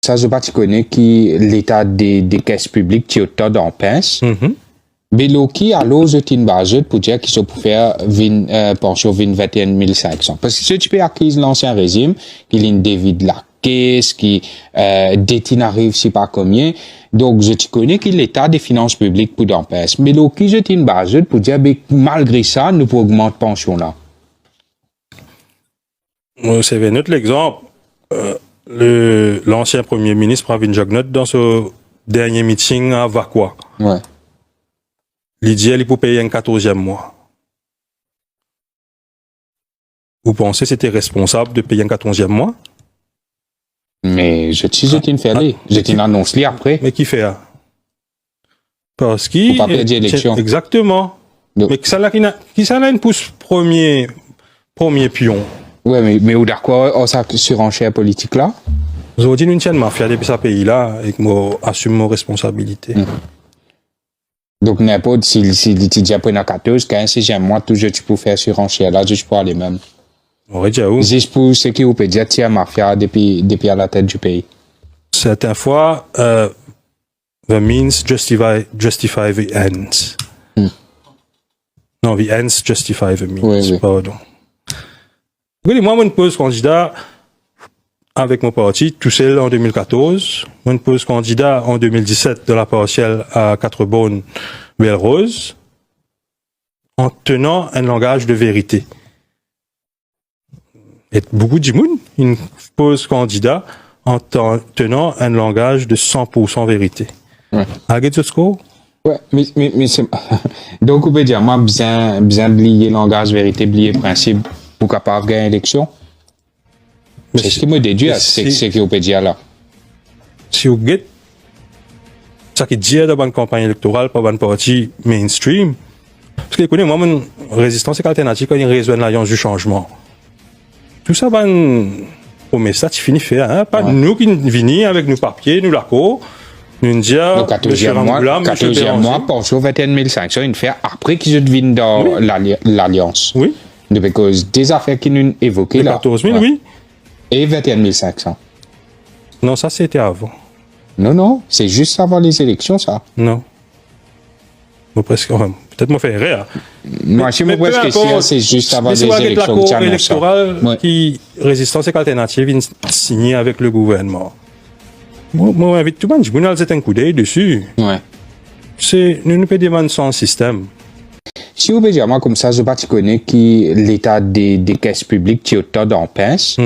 ça, je pas connais qui l'état des caisses publiques qui est autant dans pince. Mais l'eau qui a l'eau, je t'ai base pour dire qu'ils sont pour faire pension 21 500. Parce que si tu peux acquérir l'ancien régime, qu'il y a une débit de la caisse, qui détient arrive si pas combien. Donc, je te connais qu'il l'état des finances publiques pour dans pince. Mais l'eau qui je t'ai base pour dire, malgré ça, nous pouvons augmenter pension là. C'est un autre exemple. L'ancien premier ministre Pravin Jagnot dans ce dernier meeting à Vakwa. Ouais. Il dit qu'il peut payer un 14e mois. Vous pensez que c'était responsable de payer un 14e mois? Mais je t'ai fait aller. Je t'ai annoncé après. Mais qui fait ça? Parce qu'il... Faut pas perdre l'élection. Exactement. Donc. Mais qui ça là une pousse premier pion? Ouais, mais où d'accord, on ça surenchère politique là? Vous avez dit une tienne mafia depuis ce pays-là et que moi assume mes responsabilités. Donc, n'importe si tu dis après 14, 15, 16e mois, toujours tu peux faire surenchère là, juste pour aller même. On déjà où? Juste pour ce qui vous peut dire, tiens, mafia depuis à la tête du pays. Certaines fois, the means justify the ends. Non, the ends justify the means. Oui. Pardon. Oui, moi, je pose candidat avec mon parti, tout seul en 2014. Je pose candidat en 2017 de la partielle à 4 bonnes, Belle Rose, en tenant un langage de vérité. Et beaucoup de gens, ils posent candidat en tenant un langage de 100% vérité. Agit ce score? Ouais, mais c'est, donc, vous pouvez dire, moi, bien oublier langage vérité, oublier principe, pour capable gagner l'élection. C'est ce qui me déduit, c'est ce que vous pouvez dire là. Si vous dites, ça qui dit dans une campagne électorale, pas une parti mainstream, parce que vous connaissez, moi, mon résistance alternative, quand il résout l'alliance du changement. Tout ça, promesse, ça, tu finis faire, hein? Pas nous qui venons avec nos papiers, nous l'accord, nous dire, le 14e mois, pension 21 500, une fait après qu'ils deviennent dans l'alliance. Oui. Parce que des affaires qui nous évoquées là. 14 000, oui. Et 21 500. Non, ça c'était avant. Non, c'est juste avant les élections, ça. Non. Moi, presque, peut-être moi faire rire. Moi, je me presque sûr, c'est juste avant les élections. L'accord électoral qui, Résistance et Alternative, signé avec le gouvernement. Moi, invite tout le monde, je vais jeter un coup d'œil dessus. Ouais. Nous ne pouvons demander sans système. Si vous pouvez dire, moi, comme ça, je ne sais pas, tu connais qui l'état des caisses publiques qui est autant dans pince.